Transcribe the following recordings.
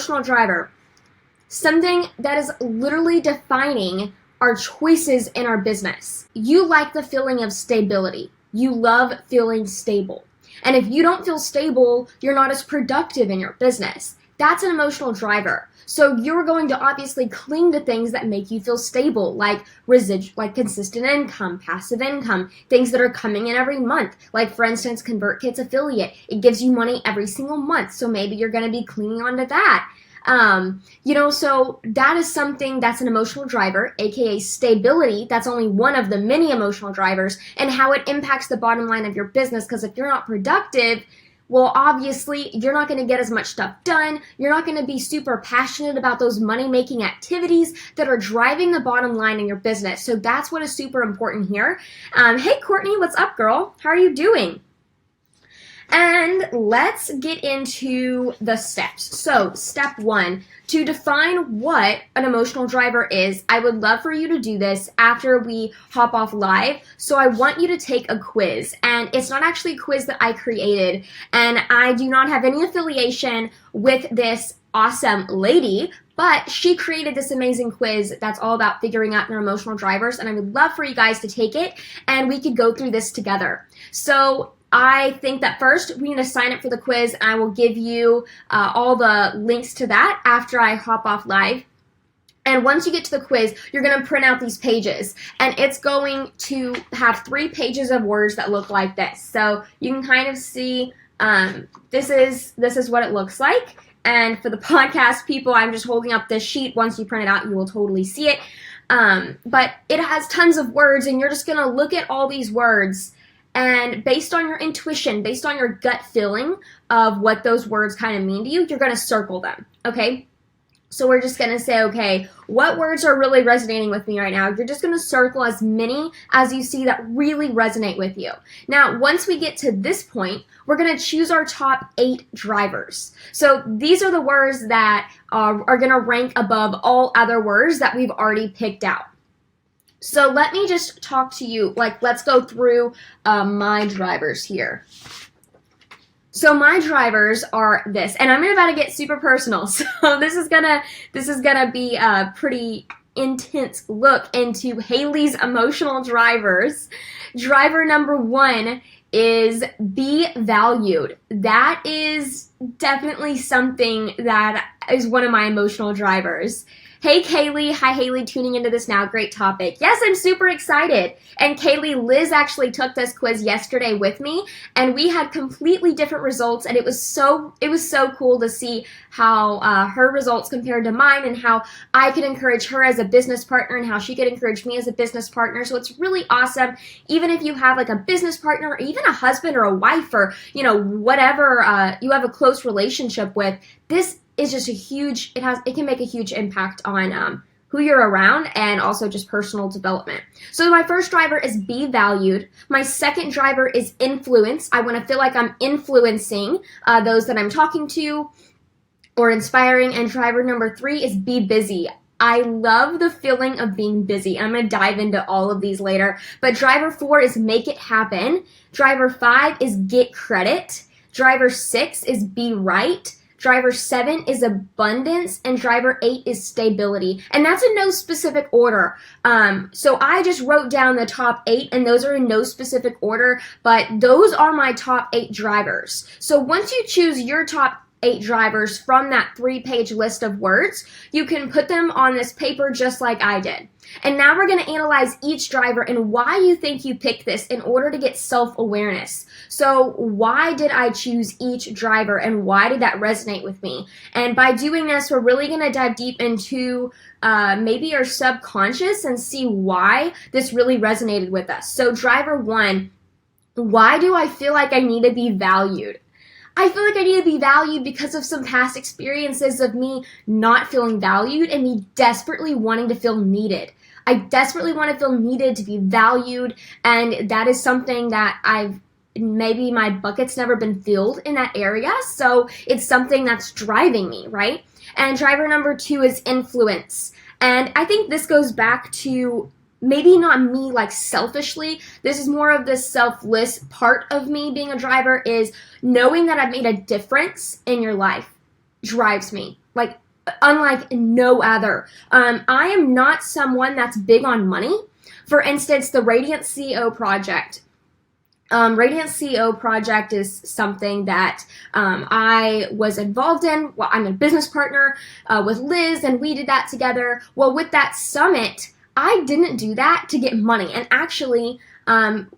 emotional driver, something that is literally defining our choices in our business. You like the feeling of stability. You love feeling stable. And if you don't feel stable, you're not as productive in your business. That's an emotional driver. So you're going to obviously cling to things that make you feel stable, like consistent income, passive income, things that are coming in every month. Like, for instance, ConvertKit's affiliate. It gives you money every single month. So maybe you're going to be clinging on to that. So that is something that's an emotional driver, aka stability. That's only one of the many emotional drivers, and how it impacts the bottom line of your business. Because if you're not productive, well, obviously, you're not going to get as much stuff done. You're not going to be super passionate about those money-making activities that are driving the bottom line in your business. So that's what is super important here. Hey, Courtney, what's up, girl? How are you doing? And let's get into the steps. So step 1, to define what an emotional driver is, I would love for you to do this after we hop off live. So I want you to take a quiz, and it's not actually a quiz that I created, and I do not have any affiliation with this awesome lady, but she created this amazing quiz that's all about figuring out your emotional drivers, and I would love for you guys to take it, and we could go through this together. So I think that first we need to sign up for the quiz. I will give you all the links to that after I hop off live. And once you get to the quiz, you're going to print out these pages. And it's going to have 3 pages of words that look like this. So you can kind of see this is what it looks like. And for the podcast people, I'm just holding up this sheet. Once you print it out, you will totally see it. But it has tons of words, and you're just going to look at all these words. And based on your intuition, based on your gut feeling of what those words kind of mean to you, you're going to circle them, okay? So we're just going to say, okay, what words are really resonating with me right now? You're just going to circle as many as you see that really resonate with you. Now, once we get to this point, we're going to choose our top 8 drivers. So these are the words that are going to rank above all other words that we've already picked out. So let me just talk to you, let's go through my drivers here. So my drivers are this, and I'm about to get super personal. So this is gonna be a pretty intense look into Haley's emotional drivers. Driver number 1 is be valued. That is definitely something that is one of my emotional drivers. Hey, Kaylee. Hi, Haley, tuning into this now. Great topic. Yes, I'm super excited. And Kaylee, Liz actually took this quiz yesterday with me, and we had completely different results, and it was so cool to see how her results compared to mine, and how I could encourage her as a business partner, and how she could encourage me as a business partner. So it's really awesome. Even if you have a business partner, or even a husband or a wife, or whatever you have a close relationship with, this is just it can make a huge impact on who you're around, and also just personal development. So my first driver is be valued. My second driver is influence. I want to feel like I'm influencing those that I'm talking to or inspiring. And driver number 3 is be busy. I love the feeling of being busy. I'm going to dive into all of these later. But driver 4 is make it happen. Driver 5 is get credit. Driver 6 is be right. Driver 7 is abundance, and driver 8 is stability. And that's in no specific order. So I just wrote down the top 8, and those are in no specific order, but those are my top 8 drivers. So once you choose your top 8 drivers from that 3-page list of words, you can put them on this paper just like I did. And now we're going to analyze each driver and why you think you picked this in order to get self-awareness. So why did I choose each driver, and why did that resonate with me? And by doing this, we're really going to dive deep into maybe your subconscious and see why this really resonated with us. So driver 1, why do I feel like I need to be valued? I feel like I need to be valued because of some past experiences of me not feeling valued and me desperately wanting to feel needed. I desperately want to feel needed, to be valued, and that is something that maybe my bucket's never been filled in that area, so it's something that's driving me, right? And driver number 2 is influence. And I think this goes back to maybe not me selfishly. This is more of the selfless part of me being a driver, is knowing that I've made a difference in your life drives me. like unlike no other. I am not someone that's big on money. For instance, the Radiant CEO project. Radiant CEO project is something that I was involved in. Well, I'm a business partner with Liz, and we did that together. Well, with that summit, I didn't do that to get money. And actually,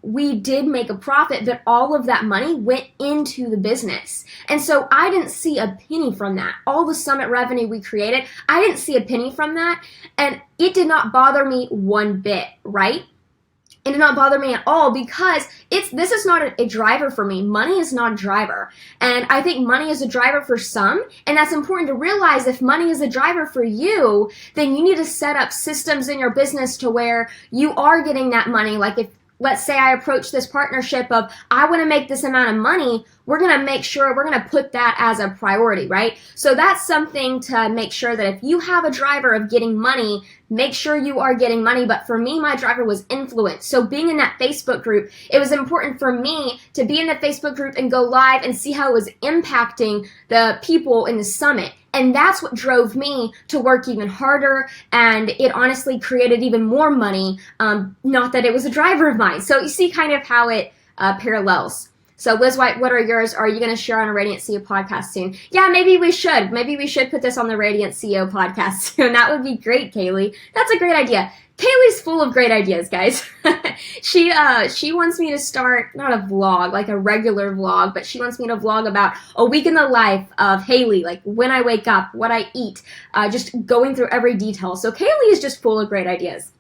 we did make a profit, but all of that money went into the business. And so I didn't see a penny from that. All the summit revenue we created, I didn't see a penny from that. And it did not bother me one bit, right? It did not bother me at all because this is not a driver for me. Money is not a driver. And I think money is a driver for some, and that's important to realize. If money is a driver for you, then you need to set up systems in your business to where you are getting that money. Like if, let's say I approach this partnership of, I want to make this amount of money, we're going to make sure we're going to put that as a priority, right? So that's something to make sure that if you have a driver of getting money, make sure you are getting money. But for me, my driver was influence. So being in that Facebook group, it was important for me to be in the Facebook group and go live and see how it was impacting the people in the summit. And that's what drove me to work even harder, and it honestly created even more money, not that it was a driver of mine. So you see kind of how it parallels. So Liz White, what are yours? Are you going to share on a Radiant CEO podcast soon? Yeah, maybe we should. Maybe we should put this on the Radiant CEO podcast soon. That would be great, Kaylee. That's a great idea. Kaylee's full of great ideas, guys. She wants me to start, not a vlog, like a regular vlog, but she wants me to vlog about a week in the life of Haley, like when I wake up, what I eat, just going through every detail. So Kaylee is just full of great ideas.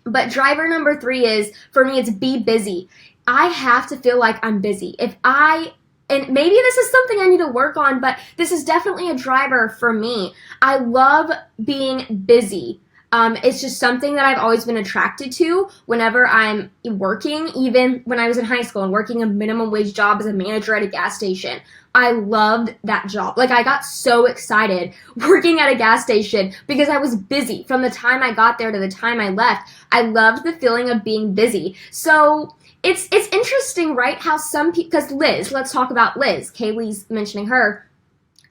But driver number 3 is, for me, it's be busy. I have to feel like I'm busy. And maybe this is something I need to work on, but this is definitely a driver for me. I love being busy. It's just something that I've always been attracted to whenever I'm working, even when I was in high school and working a minimum wage job as a manager at a gas station. I loved that job. Like, I got so excited working at a gas station because I was busy from the time I got there to the time I left. I loved the feeling of being busy. So it's interesting, right? How some people, because Liz, let's talk about Liz. Kaylee's mentioning her.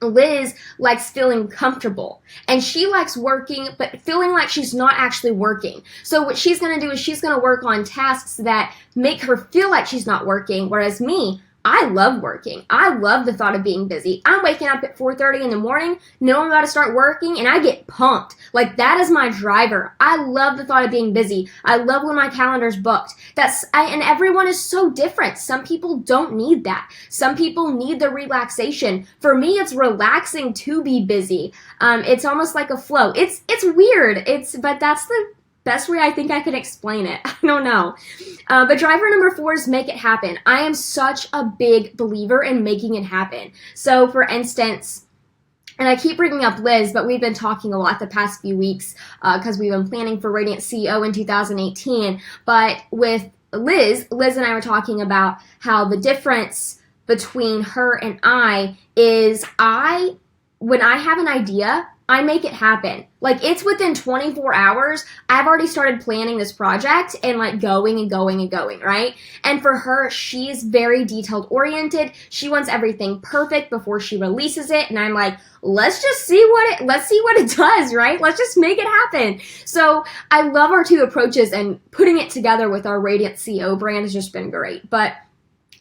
Liz likes feeling comfortable, and she likes working, but feeling like she's not actually working. So what she's going to do is she's going to work on tasks that make her feel like she's not working, whereas me, I love working. I love the thought of being busy. I'm waking up at 4:30 in the morning, know I'm about to start working, and I get pumped. Like, that is my driver. I love the thought of being busy. I love when my calendar's booked. And everyone is so different. Some people don't need that. Some people need the relaxation. For me, it's relaxing to be busy. It's almost like a flow. It's weird. But that's the best way I think I can explain it. I don't know. But driver number 4 is make it happen. I am such a big believer in making it happen. So for instance, and I keep bringing up Liz, but we've been talking a lot the past few weeks because we've been planning for Radiant CEO in 2018. But with Liz and I were talking about how the difference between her and I is when I have an idea, I make it happen. Like, it's within 24 hours, I've already started planning this project and like going and going and going, right? And for her, she's very detailed oriented. She wants everything perfect before she releases it. And I'm like, let's see what it does, right? Let's just make it happen. So I love our two approaches, and putting it together with our Radiant CEO brand has just been great. But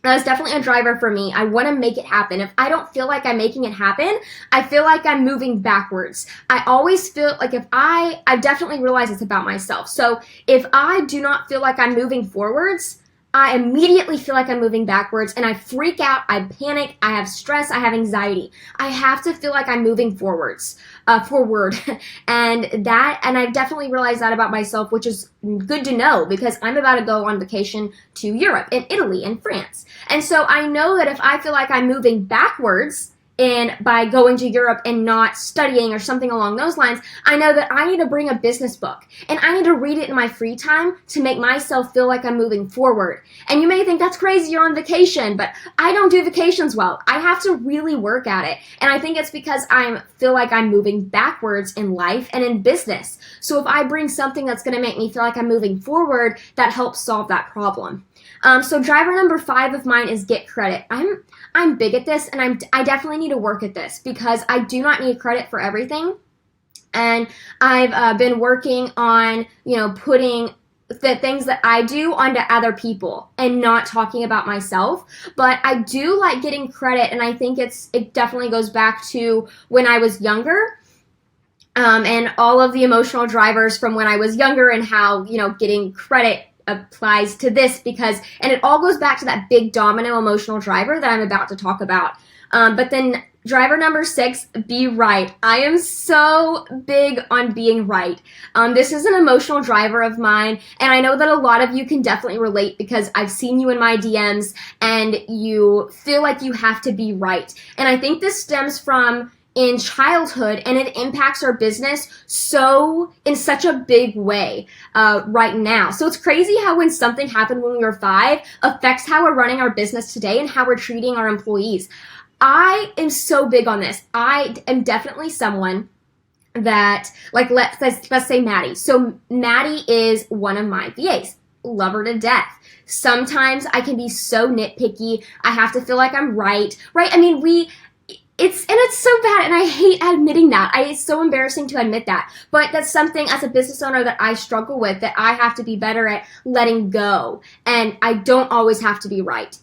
that's definitely a driver for me. I want to make it happen. If I don't feel like I'm making it happen, I feel like I'm moving backwards. I always feel like I definitely realize it's about myself. So if I do not feel like I'm moving forwards, I immediately feel like I'm moving backwards, and I freak out, I panic, I have stress, I have anxiety. I have to feel like I'm moving forward. And I've definitely realized that about myself, which is good to know because I'm about to go on vacation to Europe and Italy and France. And so I know that if I feel like I'm moving backwards, and by going to Europe and not studying or something along those lines, I know that I need to bring a business book and I need to read it in my free time to make myself feel like I'm moving forward. And you may think that's crazy, you're on vacation, but I don't do vacations well. I have to really work at it. And I think it's because I feel like I'm moving backwards in life and in business. So if I bring something that's going to make me feel like I'm moving forward, that helps solve that problem. So driver number 5 of mine is get credit. I'm big at this, and I definitely need continue to work at this because I do not need credit for everything. And I've been working on, putting the things that I do onto other people and not talking about myself. But I do like getting credit, and I think it definitely goes back to when I was younger. And all of the emotional drivers from when I was younger and how, getting credit applies to this and it all goes back to that big domino emotional driver that I'm about to talk about. But then driver number 6, be right. I am so big on being right. This is an emotional driver of mine, and I know that a lot of you can definitely relate because I've seen you in my DMs and you feel like you have to be right. And I think this stems from in childhood, and it impacts our business in such a big way right now. So it's crazy how when something happened when we were 5 affects how we're running our business today and how we're treating our employees. I am so big on this. I am definitely someone that, like, let's say Maddie. So Maddie is one of my VAs. Love her to death. Sometimes I can be so nitpicky. I have to feel like I'm right? I mean, it's so bad, and I hate admitting that. It's so embarrassing to admit that. But that's something as a business owner that I struggle with, that I have to be better at letting go. And I don't always have to be right,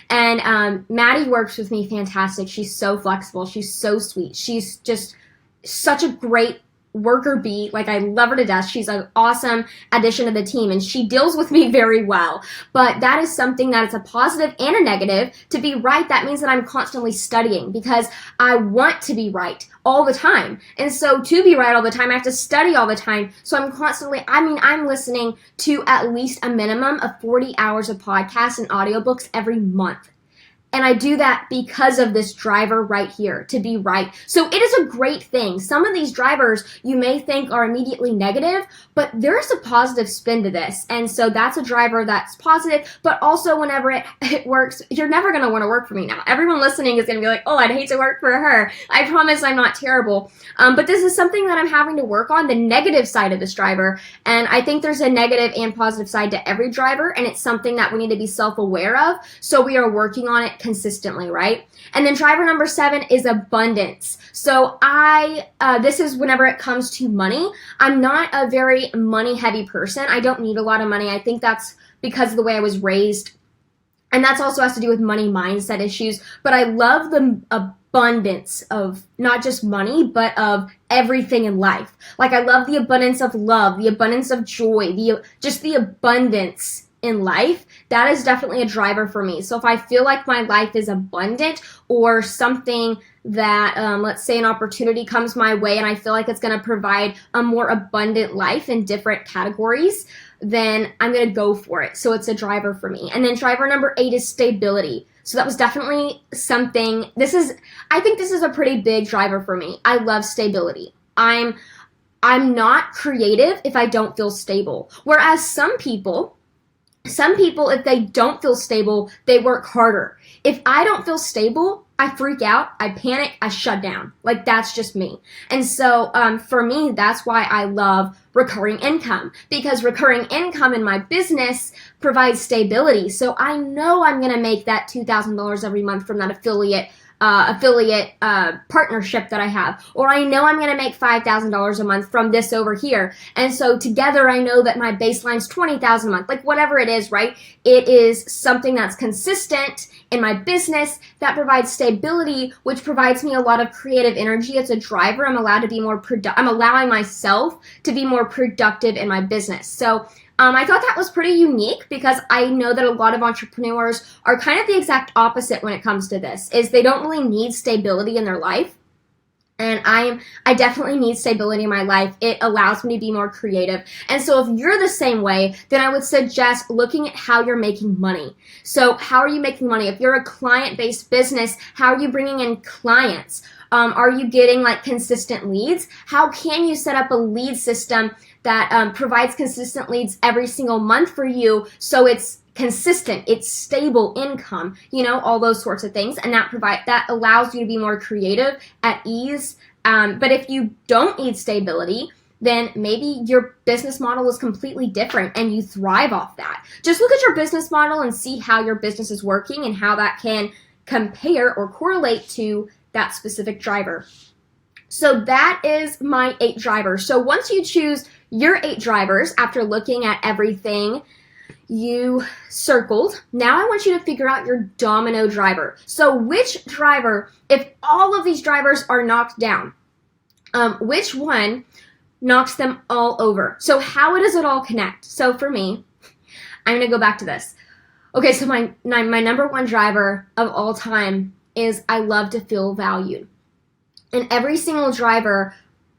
And Maddie works with me fantastic. She's so flexible. She's so sweet. She's just such a great worker bee. Like, I love her to death. She's an awesome addition to the team, and she deals with me very well. But that is something that is a positive and a negative. To be right, that means that I'm constantly studying because I want to be right all the time. And so to be right all the time, I have to study all the time. So I'm listening to at least a minimum of 40 hours of podcasts and audiobooks every month. And I do that because of this driver right here, to be right. So it is a great thing. Some of these drivers you may think are immediately negative, but there's a positive spin to this. And so that's a driver that's positive, but also whenever it works, you're never going to want to work for me now. Everyone listening is going to be like, oh, I'd hate to work for her. I promise I'm not terrible. But this is something that I'm having to work on, the negative side of this driver. And I think there's a negative and positive side to every driver, and it's something that we need to be self-aware of. So we are working on it consistently, right? And then driver number 7 is abundance. So this is whenever it comes to money. I'm not a very money-heavy person. I don't need a lot of money. I think that's because of the way I was raised. And that's also has to do with money mindset issues. But I love the abundance of not just money, but of everything in life. Like, I love the abundance of love, the abundance of joy, just the abundance in life. That is definitely a driver for me. So if I feel like my life is abundant, or something that, let's say an opportunity comes my way and I feel like it's going to provide a more abundant life in different categories, then I'm going to go for it. So it's a driver for me. And then driver number 8 is stability. So that was definitely something, I think this is a pretty big driver for me. I love stability. I'm not creative if I don't feel stable. Whereas some people, if they don't feel stable, they work harder. If I don't feel stable, I freak out, I panic, I shut down. Like, that's just me. And so for me, that's why I love recurring income, because recurring income in my business provides stability. So I know I'm going to make that $2,000 every month from that affiliate partnership that I have, or I know I'm going to make $5,000 a month from this over here. And so together, I know that my baseline's $20,000 a month, like whatever it is, right? It is something that's consistent in my business that provides stability, which provides me a lot of creative energy. It's a driver. I'm allowed to be more I'm allowing myself to be more productive in my business. So I thought that was pretty unique, because I know that a lot of entrepreneurs are kind of the exact opposite when it comes to this, is they don't really need stability in their life. And I definitely need stability in my life. It allows me to be more creative. And so if you're the same way, then I would suggest looking at how you're making money. So how are you making money? If you're a client-based business, how are you bringing in clients? Are you getting like consistent leads? How can you set up a lead system that provides consistent leads every single month for you, so it's consistent, it's stable income, all those sorts of things, and that allows you to be more creative, at ease. But if you don't need stability, then maybe your business model is completely different and you thrive off that. Just look at your business model and see how your business is working and how that can compare or correlate to that specific driver. So that is my 8 drivers. So once you choose your 8 drivers after looking at everything you circled, now I want you to figure out your domino driver. So which driver, if all of these drivers are knocked down, which one knocks them all over? So how does it all connect? So for me, I'm going to go back to this. Okay, so my number 1 driver of all time is I love to feel valued. And every single driver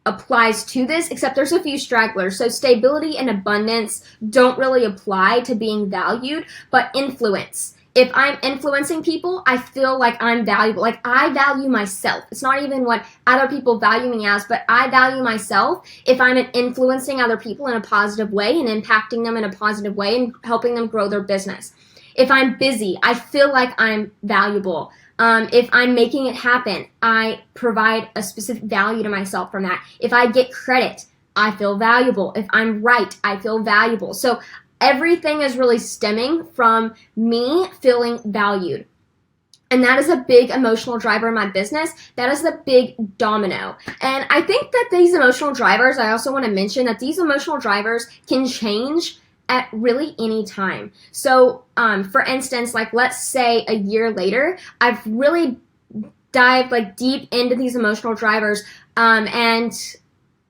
applies to this, except there's a few stragglers. So stability and abundance don't really apply to being valued, but influence. If I'm influencing people, I feel like I'm valuable. Like I value myself. It's not even what other people value me as, but I value myself if I'm influencing other people in a positive way and impacting them in a positive way and helping them grow their business. If I'm busy, I feel like I'm valuable. If I'm making it happen, I provide a specific value to myself from that. If I get credit, I feel valuable. If I'm right, I feel valuable. So everything is really stemming from me feeling valued. And that is a big emotional driver in my business. That is the big domino. And I think that these emotional drivers, I also want to mention that these emotional drivers can change at really any time. So for instance, like let's say a year later, I've really dived like deep into these emotional drivers, and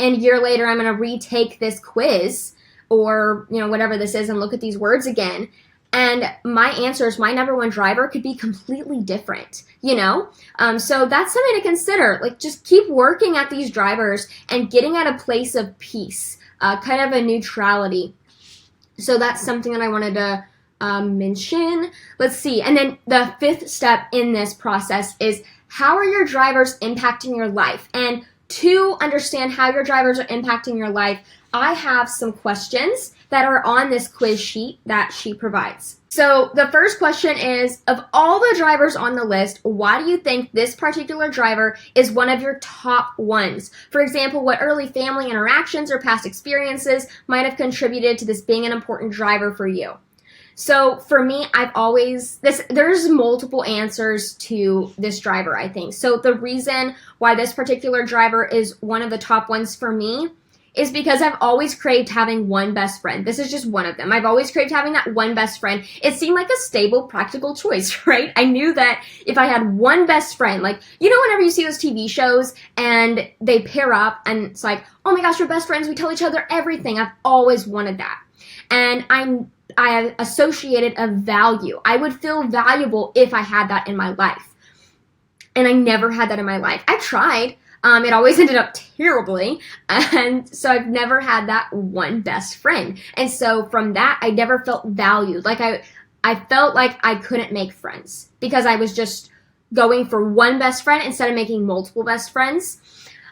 a year later I'm going to retake this quiz or whatever this is and look at these words again, and my answers, my number 1 driver could be completely different, so that's something to consider. Like just keep working at these drivers and getting at a place of peace, kind of a neutrality. So that's something that I wanted to mention. Let's see. And then the 5th step in this process is how are your drivers impacting your life? And to understand how your drivers are impacting your life, I have some questions that are on this quiz sheet that she provides. So the first question is, of all the drivers on the list, why do you think this particular driver is one of your top ones? For example, what early family interactions or past experiences might have contributed to this being an important driver for you? So for me, there's multiple answers to this driver, I think. So the reason why this particular driver is one of the top ones for me is because I've always craved having one best friend. This is just one of them. I've always craved having that one best friend. It seemed like a stable, practical choice, right? I knew that if I had one best friend, like, whenever you see those TV shows and they pair up and it's like, oh my gosh, we're best friends, we tell each other everything. I've always wanted that. And I associated a value. I would feel valuable if I had that in my life. And I never had that in my life. I tried. It always ended up terribly, and so I've never had that one best friend. And so from that, I never felt valued. Like I felt like I couldn't make friends because I was just going for one best friend instead of making multiple best friends.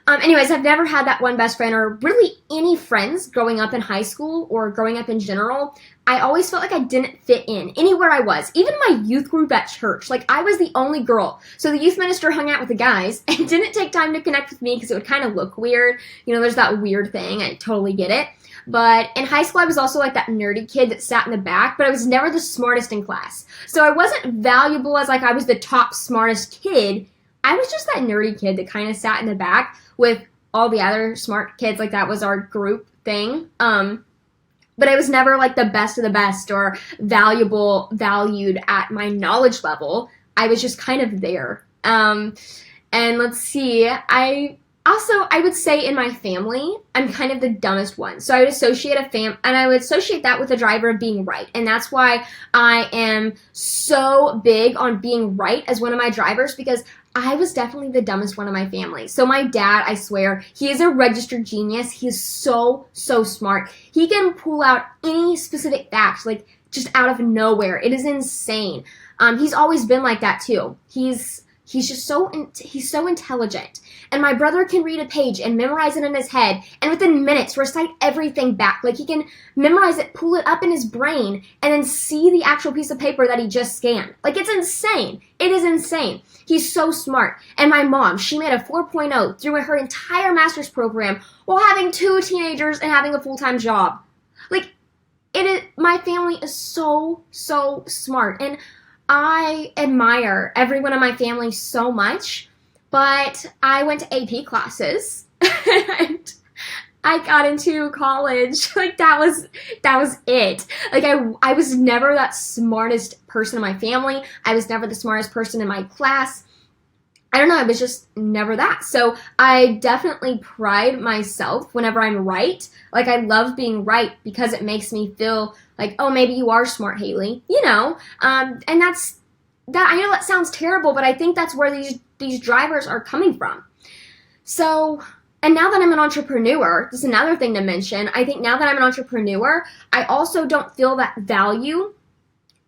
Anyways, I've never had that one best friend or really any friends growing up in high school or growing up in general. I always felt like I didn't fit in anywhere I was. Even my youth group at church, like I was the only girl. So the youth minister hung out with the guys and didn't take time to connect with me because it would kind of look weird. There's that weird thing. I totally get it. But in high school, I was also like that nerdy kid that sat in the back, but I was never the smartest in class. So I wasn't valuable as like I was the top smartest kid. I was just that nerdy kid that kind of sat in the back with all the other smart kids. Like that was our group thing. But I was never like the best of the best or valued at my knowledge level. I was just kind of there. And let's see, I would say in my family, I'm kind of the dumbest one. So I would associate I would associate that with the driver of being right. And that's why I am so big on being right as one of my drivers, because I was definitely the dumbest one in my family. So my dad, I swear, he is a registered genius. He is so smart. He can pull out any specific fact, like just out of nowhere. It is insane. He's always been like that too. He's just he's so intelligent. And my brother can read a page and memorize it in his head, and within minutes recite everything back. Like he can memorize it, pull it up in his brain, and then see the actual piece of paper that he just scanned. Like it's insane. It is insane. He's so smart. And my mom, she made a 4.0 through her entire master's program while having 2 teenagers and having a full-time job. Like my family is so smart, and I admire everyone in my family so much. But I went to AP classes and I got into college. Like that was it. Like I was never that smartest person in my family. I was never the smartest person in my class. I don't know, I was just never that. So I definitely pride myself whenever I'm right. Like I love being right because it makes me feel like, oh, maybe you are smart, Haley. You know, and that's that. I know that sounds terrible, but I think that's where these drivers are coming from. So, and now that I'm an entrepreneur, this is another thing to mention. I think now that I'm an entrepreneur, I also don't feel that value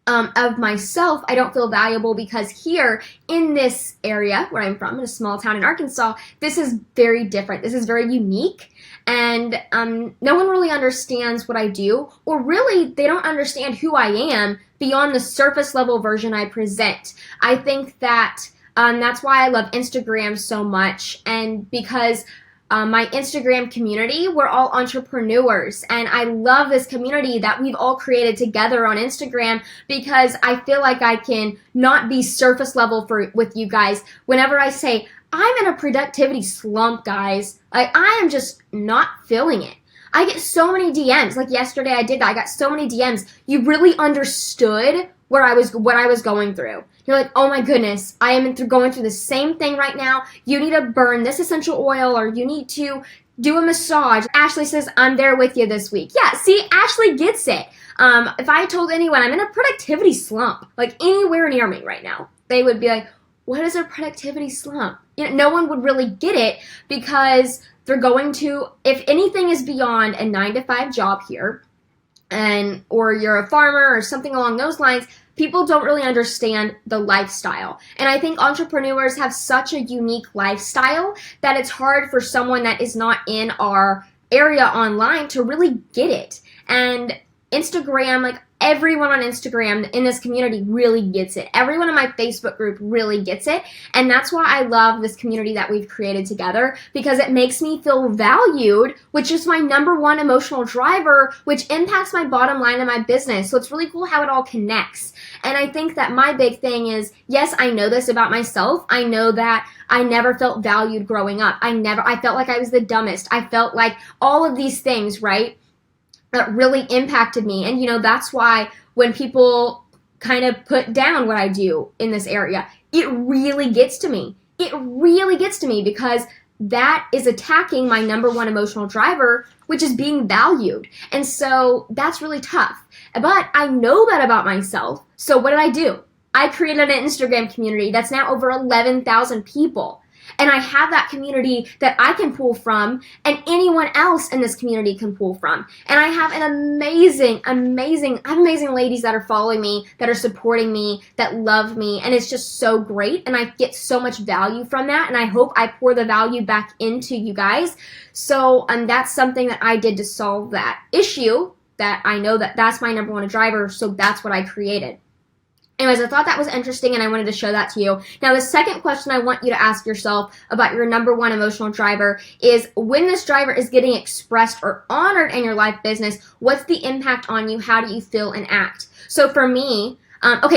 of myself. I don't feel valuable because here in this area where I'm from, in a small town in Arkansas, this is very different. This is very unique. And no one really understands what I do, or really they don't understand who I am beyond the surface level version I present. I think that that's why I love Instagram so much, and because my Instagram community, we're all entrepreneurs, and I love this community that we've all created together on Instagram because I feel like I can not be surface level with you guys. Whenever I say, I'm in a productivity slump, guys, like I am just not feeling it. I get so many DMs. Like yesterday I did that. I got so many DMs. You really understood what I was going through. You're like, oh my goodness, I am going through the same thing right now. You need to burn this essential oil, or you need to do a massage. Ashley says, I'm there with you this week. Yeah, see, Ashley gets it. If I told anyone I'm in a productivity slump, like anywhere near me right now, they would be like, what is a productivity slump? You know, no one would really get it because they're going to, if anything is beyond a 9-to-5 job here, or you're a farmer or something along those lines, people don't really understand the lifestyle. And I think entrepreneurs have such a unique lifestyle that it's hard for someone that is not in our area online to really get it. And Instagram, like everyone on Instagram in this community really gets it. Everyone in my Facebook group really gets it. And that's why I love this community that we've created together, because it makes me feel valued, which is my number one emotional driver, which impacts my bottom line in my business. So it's really cool how it all connects. And I think that my big thing is, yes, I know this about myself. I know that I never felt valued growing up. I felt like I was the dumbest. I felt like all of these things, right? That really impacted me. And, you know, that's why when people kind of put down what I do in this area, it really gets to me. It really gets to me because that is attacking my number one emotional driver, which is being valued. And so that's really tough. But I know that about myself. So what did I do? I created an Instagram community that's now over 11,000 people. And I have that community that I can pull from, and anyone else in this community can pull from. And I have an amazing ladies that are following me, that are supporting me, that love me, and it's just so great. And I get so much value from that, and I hope I pour the value back into you guys. So that's something that I did to solve that issue, that I know that's my number one driver, so that's what I created. Anyways, I thought that was interesting, and I wanted to show that to you. Now, the second question I want you to ask yourself about your number one emotional driver is, when this driver is getting expressed or honored in your life business, what's the impact on you? How do you feel and act? So for me,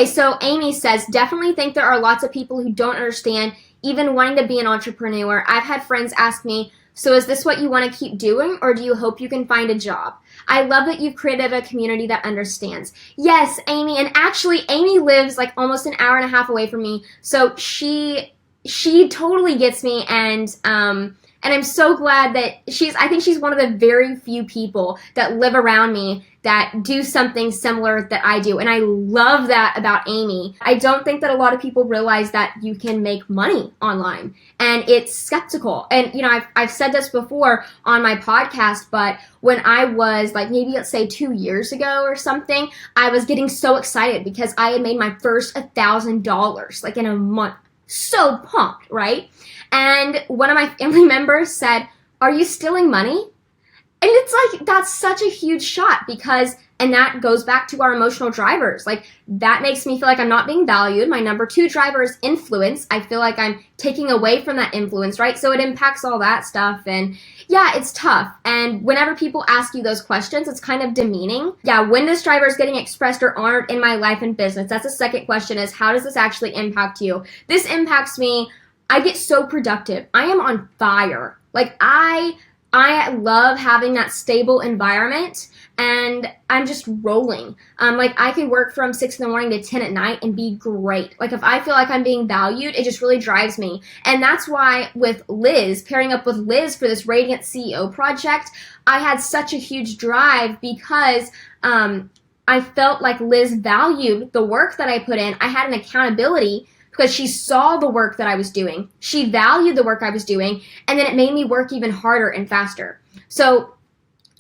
so Amy says, definitely think there are lots of people who don't understand even wanting to be an entrepreneur. I've had friends ask me, so is this what you want to keep doing, or do you hope you can find a job? I love that you've created a community that understands. Yes, Amy, and actually Amy lives like almost an hour and a half away from me, so she totally gets me, and I'm so glad that I think she's one of the very few people that live around me that do something similar that I do. And I love that about Amy. I don't think that a lot of people realize that you can make money online, and it's skeptical. And, you know, I've said this before on my podcast, but when I was like, maybe let's say 2 years ago or something, I was getting so excited because I had made my first $1,000 like in a month. So pumped, right? And one of my family members said, are you stealing money? And it's like, that's such a huge shot because, and that goes back to our emotional drivers. Like, that makes me feel like I'm not being valued. My number two driver is influence. I feel like I'm taking away from that influence, right? So it impacts all that stuff. And yeah, it's tough. And whenever people ask you those questions, it's kind of demeaning. Yeah, when this driver is getting expressed or honored in my life and business, that's the second question, is how does this actually impact you? This impacts me I get so productive. I am on fire. Like I love having that stable environment, and I'm just rolling. Like I could work from 6 in the morning to 10 at night and be great. Like if I feel like I'm being valued, it just really drives me. And that's why with Liz, pairing up with Liz for this Radiant CEO project, I had such a huge drive because I felt like Liz valued the work that I put in. I had an accountability because she saw the work that I was doing. She valued the work I was doing, and then it made me work even harder and faster. So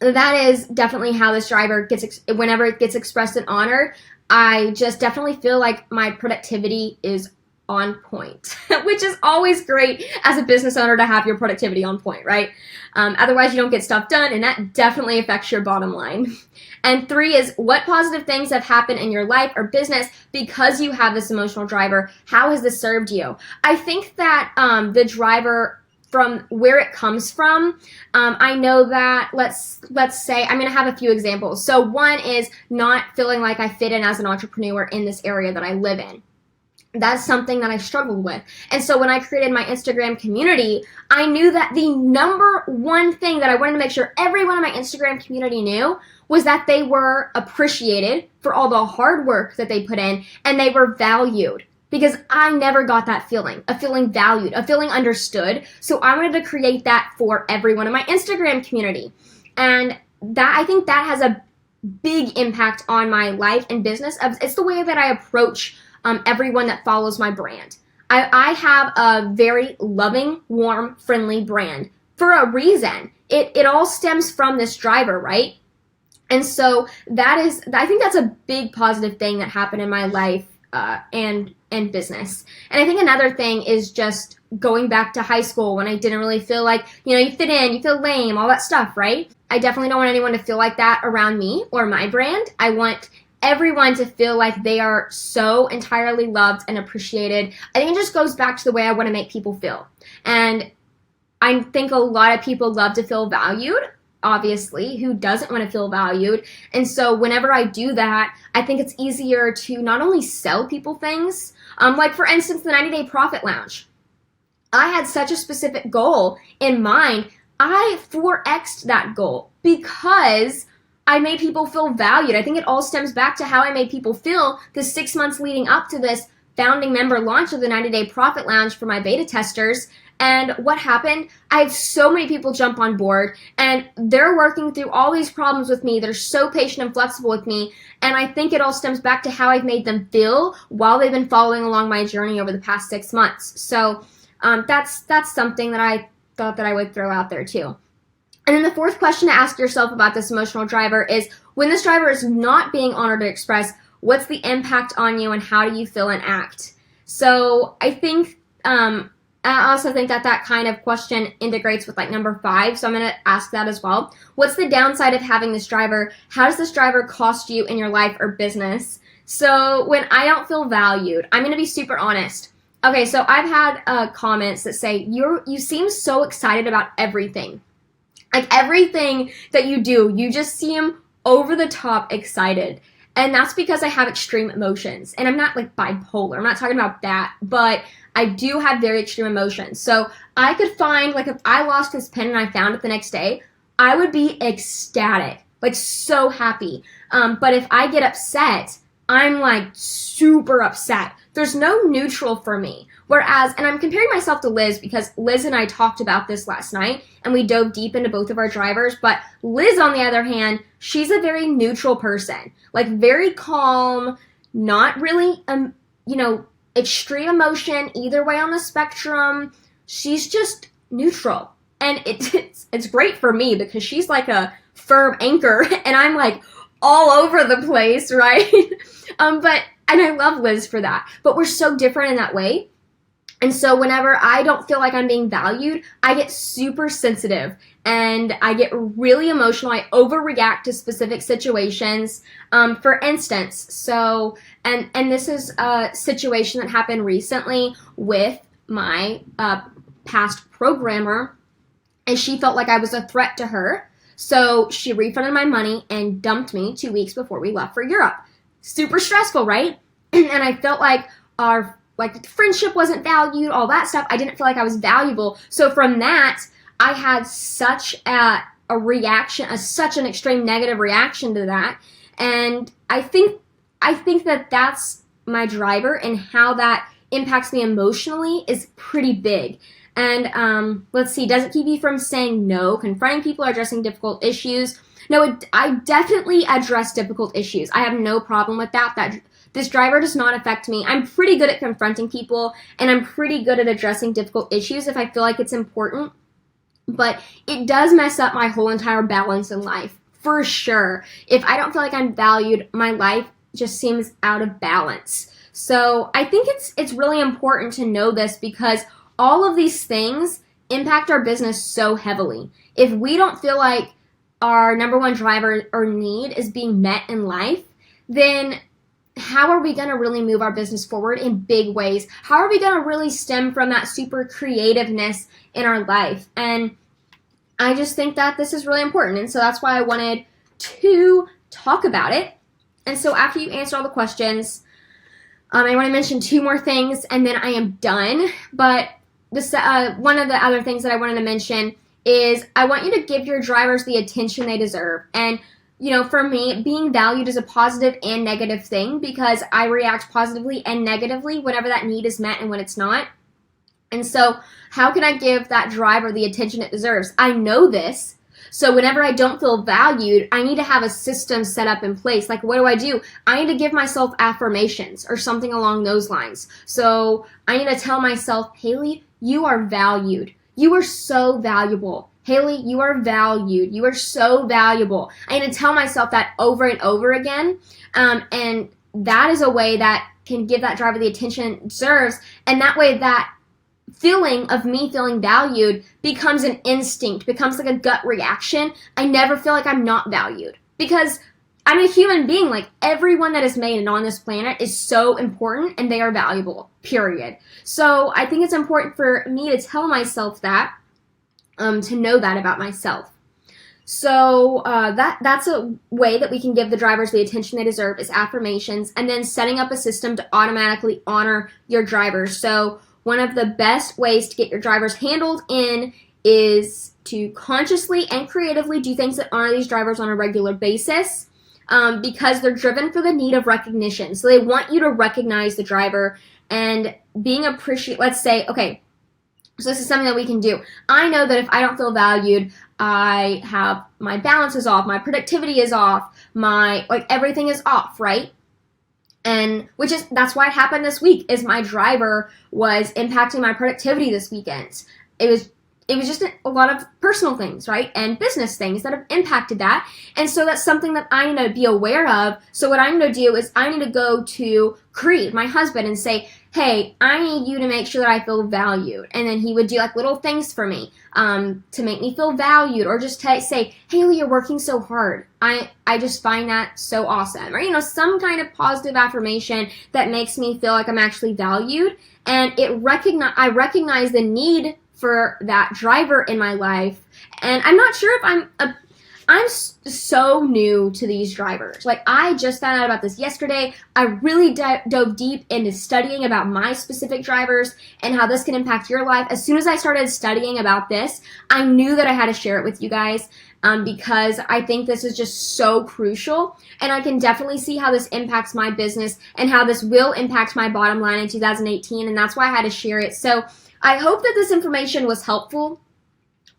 that is definitely how this driver gets, whenever it gets expressed and honored, I just definitely feel like my productivity is on point, which is always great as a business owner to have your productivity on point, right? Otherwise, you don't get stuff done, and that definitely affects your bottom line. And 3 is, what positive things have happened in your life or business because you have this emotional driver? How has this served you? I think that the driver, from where it comes from, I know that, let's say, I'm going to have a few examples. So one is not feeling like I fit in as an entrepreneur in this area that I live in. That's something that I struggled with. And so when I created my Instagram community, I knew that the number one thing that I wanted to make sure everyone in my Instagram community knew was that they were appreciated for all the hard work that they put in, and they were valued. Because I never got that feeling, of feeling valued, of feeling understood. So I wanted to create that for everyone in my Instagram community. And that, I think that has a big impact on my life and business. It's the way that I approach everyone that follows my brand. I have a very loving, warm, friendly brand for a reason. It all stems from this driver, right? And so I think that's a big positive thing that happened in my life and business. And I think another thing is just going back to high school when I didn't really feel like, you fit in, you feel lame, all that stuff, right? I definitely don't want anyone to feel like that around me or my brand. I want everyone to feel like they are so entirely loved and appreciated. I think it just goes back to the way I want to make people feel. And I think a lot of people love to feel valued. Obviously, who doesn't want to feel valued? And so whenever I do that, I think it's easier to not only sell people things, like for instance, the 90-Day Profit Lounge. I had such a specific goal in mind. I 4x'd that goal because I made people feel valued. I think it all stems back to how I made people feel the 6 months leading up to this founding member launch of the 90-Day Profit Lounge for my beta testers. And what happened? I had so many people jump on board, and they're working through all these problems with me. They're so patient and flexible with me. And I think it all stems back to how I've made them feel while they've been following along my journey over the past 6 months. So that's something that I thought that I would throw out there too. And then the 4th question to ask yourself about this emotional driver is, when this driver is not being honored or expressed, what's the impact on you and how do you feel and act? So I think, I also think that kind of question integrates with like number 5. So I'm going to ask that as well. What's the downside of having this driver? How does this driver cost you in your life or business? So when I don't feel valued, I'm going to be super honest. Okay, so I've had comments that say, you seem so excited about everything. Like everything that you do, you just seem over the top excited. And that's because I have extreme emotions. And I'm not like bipolar. I'm not talking about that. But I do have very extreme emotions. So I could find, like if I lost this pen and I found it the next day, I would be ecstatic. Like so happy. But if I get upset, I'm like super upset. There's no neutral for me. Whereas, and I'm comparing myself to Liz because Liz and I talked about this last night and we dove deep into both of our drivers. But Liz, on the other hand, she's a very neutral person. Like very calm, not really, extreme emotion either way on the spectrum. She's just neutral. And it's great for me because she's like a firm anchor and I'm like all over the place, right? And I love Liz for that. But we're so different in that way. And so whenever I don't feel like I'm being valued, I get super sensitive and I get really emotional. I overreact to specific situations. For instance, and this is a situation that happened recently with my past programmer, and she felt like I was a threat to her. So she refunded my money and dumped me 2 weeks before we left for Europe. Super stressful, right? And I felt like like friendship wasn't valued, all that stuff. I didn't feel like I was valuable. So from that, I had such a reaction, such an extreme negative reaction to that. And I think that that's my driver, and how that impacts me emotionally is pretty big. And let's see, does it keep you from saying no, confronting people, or addressing difficult issues? No, I definitely address difficult issues. I have no problem with that. This driver does not affect me. I'm pretty good at confronting people, and I'm pretty good at addressing difficult issues if I feel like it's important. But it does mess up my whole entire balance in life, for sure. If I don't feel like I'm valued, my life just seems out of balance. So I think it's really important to know this, because all of these things impact our business so heavily. If we don't feel like our number one driver or need is being met in life, then how are we going to really move our business forward in big ways? How are we going to really stem from that super creativeness in our life? And I just think that this is really important. And so that's why I wanted to talk about it. And so after you answer all the questions, I want to mention 2 more things, and then I am done. But this, one of the other things that I wanted to mention is I want you to give your drivers the attention they deserve. And for me, being valued is a positive and negative thing, because I react positively and negatively whenever that need is met and when it's not. And so how can I give that driver the attention it deserves? I know this. So whenever I don't feel valued, I need to have a system set up in place. Like, what do? I need to give myself affirmations or something along those lines. So I need to tell myself, Haley, you are valued. You are so valuable. Haley, you are valued. You are so valuable. I need to tell myself that over and over again. And that is a way that can give that driver the attention it deserves. And that way, that feeling of me feeling valued becomes an instinct, becomes like a gut reaction. I never feel like I'm not valued, because I'm a human being. Like, everyone that is made and on this planet is so important, and they are valuable, period. So I think it's important for me to tell myself that, to know that about myself. So that's a way that we can give the drivers the attention they deserve, is affirmations, and then setting up a system to automatically honor your drivers. So one of the best ways to get your drivers handled in is to consciously and creatively do things that honor these drivers on a regular basis, because they're driven for the need of recognition. So they want you to recognize the driver and being appreciated. Let's say, okay, so this is something that we can do. I know that if I don't feel valued, my balance is off, my productivity is off, everything is off, right? And that's why it happened this week, is my driver was impacting my productivity this weekend. It was just a lot of personal things, right? And business things that have impacted that. And so that's something that I need to be aware of. So what I'm going to do is I need to go to Creed, my husband, and say, hey, I need you to make sure that I feel valued. And then he would do like little things for me to make me feel valued, or just say, Haley, you're working so hard. I just find that so awesome. Or, some kind of positive affirmation that makes me feel like I'm actually valued. And I recognize the need for that driver in my life. And I'm not sure if I'm so new to these drivers. Like, I just found out about this yesterday. I really dove deep into studying about my specific drivers and how this can impact your life. As soon as I started studying about this, I knew that I had to share it with you guys, because I think this is just so crucial. And I can definitely see how this impacts my business and how this will impact my bottom line in 2018. And that's why I had to share it. So I hope that this information was helpful,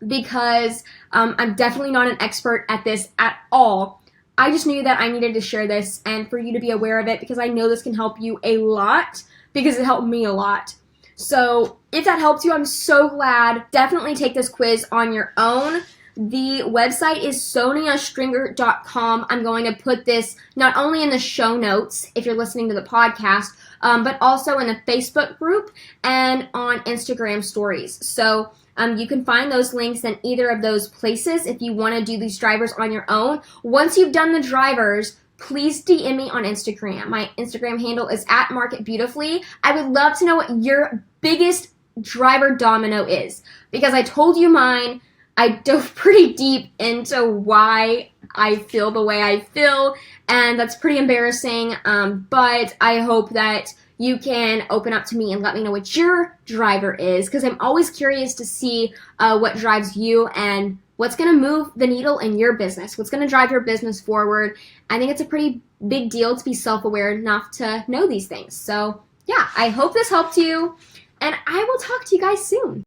because I'm definitely not an expert at this at all. I just knew that I needed to share this and for you to be aware of it, because I know this can help you a lot, because it helped me a lot. So if that helps you, I'm so glad. Definitely take this quiz on your own. The website is soniastringer.com. I'm going to put this not only in the show notes if you're listening to the podcast, but also in the Facebook group and on Instagram stories. So you can find those links in either of those places if you want to do these drivers on your own. Once you've done the drivers, please DM me on Instagram. My Instagram handle is @marketbeautifully. I would love to know what your biggest driver domino is, because I told you mine. I dove pretty deep into why I feel the way I feel, and that's pretty embarrassing, but I hope that you can open up to me and let me know what your driver is, because I'm always curious to see what drives you and what's going to move the needle in your business, what's going to drive your business forward. I think it's a pretty big deal to be self-aware enough to know these things. So yeah, I hope this helped you, and I will talk to you guys soon.